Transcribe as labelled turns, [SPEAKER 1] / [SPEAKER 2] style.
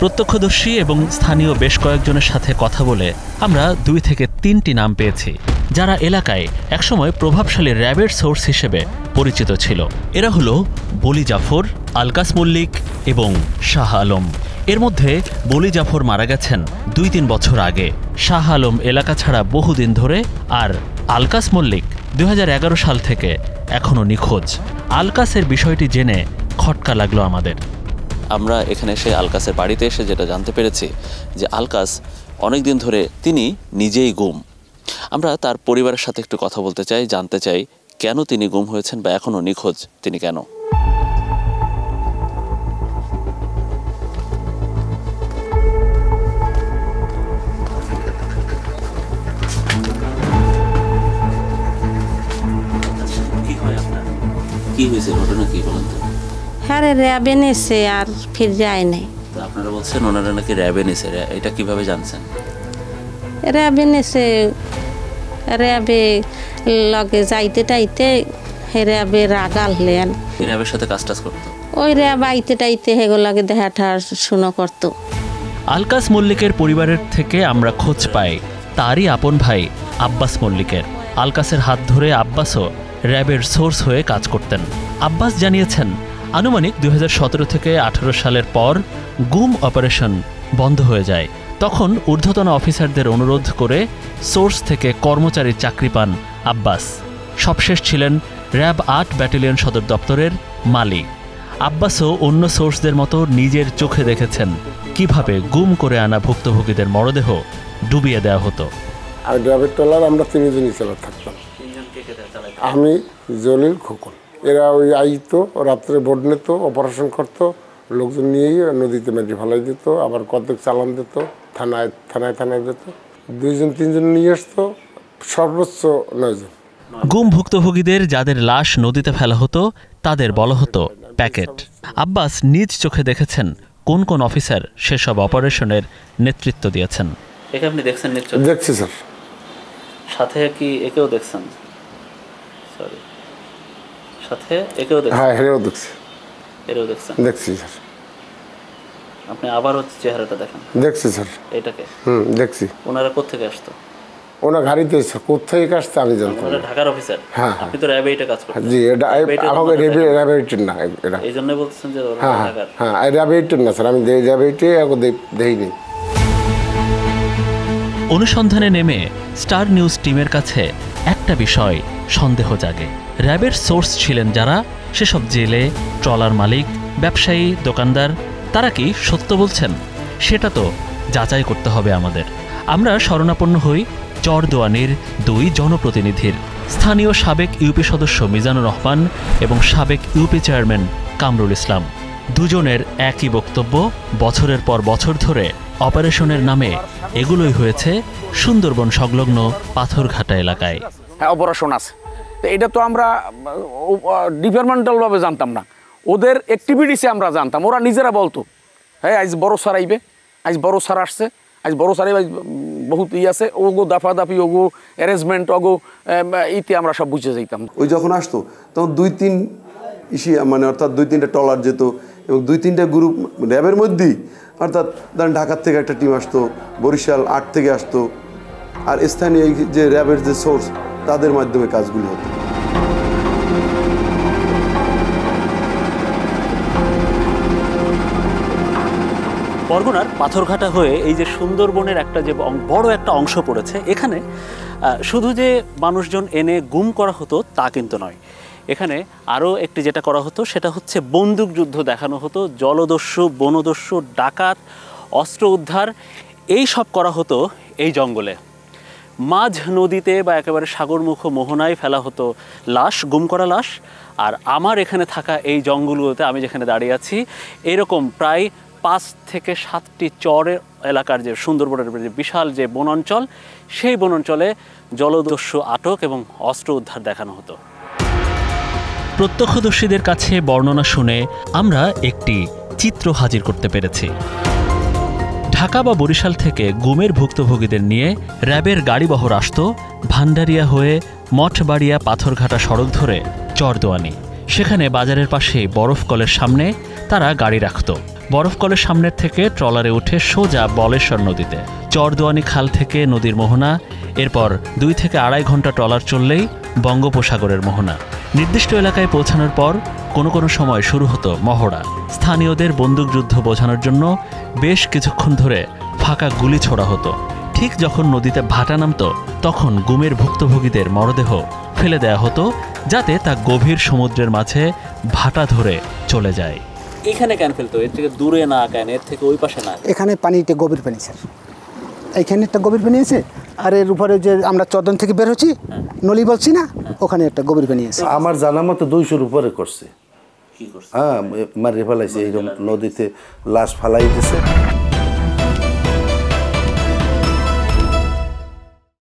[SPEAKER 1] প্রত্যক্ষদর্শী এবং স্থানীয় বেশ কয়েকজনের সাথে কথা বলে আমরা 2 থেকে 3টি নাম পেয়েছি যারা এলাকায় একসময় প্রভাবশালী র্যাবের সোর্স হিসেবে পরিচিত ছিল। এরা হলো বলি জাফর, আলকাস মল্লিক এবং শাহ আলম। এর মধ্যে বলি জাফর মারা গেছেন 2-3 বছর আগে। শাহ আলম এলাকা ছাড়া বহুদিন ধরে, আর আলকাস মল্লিক 2011 সাল থেকে এখনও নিখোঁজ। আলকাসের বিষয়টি জেনে খটকা লাগলো আমাদের।
[SPEAKER 2] আমরা এখানে এসে আলকাসের বাড়িতে এসে যেটা জানতে পেরেছি যে আলকাস অনেক দিন ধরে তিনি নিজেই গুম। আমরা তার পরিবারের সাথে একটু কথা বলতে চাই, জানতে চাই কেন তিনি গুম হয়েছেন বা এখনও নিখোঁজ তিনি কেন। কি হয়েছে, ঘটনা কি বলেন তো?
[SPEAKER 3] হ্যাঁ, র্যাবে নেছে আর ফির যায় নাই।
[SPEAKER 2] আপনারা বলছেন ওনারা নাকি র্যাবে নেছে, এটা কিভাবে জানছেন?
[SPEAKER 3] র্যাবে নেছে, র্যাবে লগে যাইতে টাইতে র্যাবে রাগাল হলেন।
[SPEAKER 2] র্যাবের সাথে কাজ টাজ করতো,
[SPEAKER 3] ওই র্যাব আইতে টাইতে হেগো লাগে দেখাটা শুনো করতো।
[SPEAKER 1] আলকাস মল্লিকের পরিবারের থেকে আমরা খোঁজ পাই তারই আপন ভাই আব্বাস মল্লিকের। আলকাসের হাত ধরে আব্বাসও র্যাবের সোর্স হয়ে কাজ করতেন। আব্বাস জানিয়েছেন আনুমানিক 2017 থেকে 18 সালের পর গুম অপারেশন বন্ধ হয়ে যায়। তখন ঊর্ধ্বতন অফিসারদের অনুরোধ করে সোর্স থেকে কর্মচারীর চাকরি পান আব্বাস। সবশেষ ছিলেন র্যাব 8 ব্যাটালিয়ন সদর দপ্তরের মালি। আব্বাসও অন্য সোর্সদের মতো নিজের চোখে দেখেছেন কিভাবে গুম করে আনা ভুক্তভোগীদের মরদেহ ডুবিয়ে দেওয়া হতো।
[SPEAKER 4] আর র্যাবের ট্রলার আমরা 3 জনই চালা থাকতাম, আমি, জলিল, খোকন। এরা ওই আইতো রাত্রে বোর্ড নিত, অপারেশন করতো, লোকজন নিয়েই নদীতে মেরে ফেলাই দিত, আবার কতক চালান দিত, থানায় দিত। 2-3 জন নিয়ে আসতো, সর্বোচ্চ 9 জন।
[SPEAKER 1] গুম ভুক্তভোগীদের যাদের লাশ নদীতে ফেলা হতো তাদের বলা হতো প্যাকেট। আব্বাস নিজ চোখে দেখেছেন কোন কোন অফিসার সেসব অপারেশনের নেতৃত্ব দিয়েছেন।
[SPEAKER 2] একে আপনি দেখছেন?
[SPEAKER 4] দেখছি স্যার।
[SPEAKER 2] সাথে কি একেও দেখছেন? সরি, সাথে একেও দেখছেন?
[SPEAKER 4] হ্যাঁ, এরও দেখছি।
[SPEAKER 2] এরও দেখছেন?
[SPEAKER 4] দেখছি স্যার।
[SPEAKER 2] আপনি আবার হচ্ছে চেহারাটা দেখেন?
[SPEAKER 4] দেখছি স্যার।
[SPEAKER 2] এটাকে?
[SPEAKER 4] দেখছি।
[SPEAKER 2] ওনারা কোত্থেকে আসতো?
[SPEAKER 4] ওনার গাড়িতে কোথেকে আসছে আমি জানতাম।
[SPEAKER 2] ওনারা ঢাকার অফিসার?
[SPEAKER 4] হ্যাঁ।
[SPEAKER 2] আপনি তো র্যাবে এটা কাজ করতেন?
[SPEAKER 4] জি, এটা আমাকে র্যাবের না এটা।
[SPEAKER 2] এই জন্য বলছেন যে ঢাকার?
[SPEAKER 4] হ্যাঁ, র্যাবের না স্যার, আমি র্যাবেরটাই এখন দেইনি।
[SPEAKER 1] অনুসন্ধানে নেমে স্টার নিউজ টিমের কাছে একটা বিষয় সন্দেহ জাগে। র্যাবের সোর্স ছিলেন যারা, সেসব জেলে, ট্রলার মালিক, ব্যবসায়ী, দোকানদার, তারা কি সত্য বলছেন? সেটা তো যাচাই করতে হবে আমাদের। আমরা শরণাপন্ন হই চরদোয়ানির 2 জনপ্রতিনিধির, স্থানীয় সাবেক ইউপি সদস্য মিজানুর রহমান এবং সাবেক ইউপি চেয়ারম্যান কামরুল ইসলাম। দুজনের একই বক্তব্য, বছরের পর বছর ধরে অপারেশনের নামে এগুলোই হয়েছে সুন্দরবন সংলগ্ন পাথরঘাটা এলাকায়।
[SPEAKER 5] হ্যাঁ, অপারেশন আছে, তো এটা তো আমরা ডিপার্টমেন্টালভাবে জানতাম না, ওদের অ্যাক্টিভিটিসে আমরা জানতাম। ওরা নিজেরা বলতো হ্যাঁ আজ বড় সার আইবে, আজ বড় সার আসছে, আজ বড় সার আইবে, বহুত আছে, ওগো দাফাদাফি, ওগো অ্যারেঞ্জমেন্ট, ওগো ইতে আমরা সব বুঝে যাইতাম।
[SPEAKER 6] ওই যখন আসতো তখন 2-3 মানে অর্থাৎ 2-3টা ট্রলার যেত এবং 2-3টা গ্রুপ র্যাবের মধ্যেই, অর্থাৎ ধরেন ঢাকার থেকে একটা টিম আসতো, বরিশাল 8 থেকে আসতো, আর স্থানীয় যে র্যাবের যে সোর্স তাদের মাধ্যমে কাজগুলি হতো।
[SPEAKER 2] বরগুনার পাথরঘাটা হয়ে এই যে সুন্দরবনের একটা যে বড় একটা অংশ পড়েছে, এখানে শুধু যে মানুষজন এনে গুম করা হতো তা কিন্তু নয়। এখানে আরও একটি যেটা করা হতো সেটা হচ্ছে বন্দুক যুদ্ধ দেখানো হতো, জলদস্যু, বনদস্যু, ডাকাত, অস্ত্র উদ্ধার, এই সব করা হতো এই জঙ্গলে। মাঝ নদীতে বা একেবারে সাগরমুখ মোহনায় ফেলা হতো লাশ, গুম করা লাশ। আর আমার এখানে থাকা এই জঙ্গলগুলোতে, আমি যেখানে দাঁড়িয়ে আছি, এরকম প্রায় 5 থেকে 7টি চরের এলাকার যে সুন্দরবনের যে বিশাল যে বনাঞ্চল, সেই বনাঞ্চলে জলদস্যু আটক এবং অস্ত্র উদ্ধার দেখানো হতো।
[SPEAKER 1] প্রত্যক্ষদর্শীদের কাছে বর্ণনা শুনে আমরা একটি চিত্র হাজির করতে পেরেছি। ঢাকা বা বরিশাল থেকে গুমের ভুক্তভোগীদের নিয়ে র্যাবের গাড়িবহর আসত ভান্ডারিয়া হয়ে মঠবাড়িয়া পাথরঘাটা সড়ক ধরে চরদোয়ানি। সেখানে বাজারের পাশে বরফ কলের সামনে তারা গাড়ি রাখত। বরফকলের সামনের থেকে ট্রলারে উঠে সোজা বলেশ্বর নদীতে। চরদোয়ানি খাল থেকে নদীর মোহনা, এরপর 2 থেকে 2.5 ঘন্টা ট্রলার চললেই বঙ্গোপসাগরের মোহনা। নির্দিষ্ট এলাকায় পৌঁছানোর পর কোনো কোনো সময় শুরু হতো মহড়া। স্থানীয়দের বন্দুকযুদ্ধ বোঝানোর জন্য বেশ কিছুক্ষণ ধরে ফাঁকা গুলি ছোড়া হতো। ঠিক যখন নদীতে ভাটা নামত তখন গুমের ভুক্তভোগীদের মরদেহ ফেলে দেয়া হতো, যাতে তা গভীর সমুদ্রের মাঝে ভাটা ধরে চলে যায়।
[SPEAKER 2] এখানে কেন ফেলতো? এর থেকে দূরে না কেন? এর থেকে ওই পাশে না?
[SPEAKER 7] এখানে পানিটা গভীর পানি স্যার, এইখানে একটা গভীর পানি আছে, আর এর উপরে যে আমরা চদন থেকে বের হচ্ছি নলি বলছি না, ওখানে একটা গভীর পানি আছে।
[SPEAKER 8] আমার জানা মতো 200-র উপরে করছে। হ্যাঁ, মারিয়ে ফেলাইছে, এইরকম নদীতে লাশ ফালাই দিছে।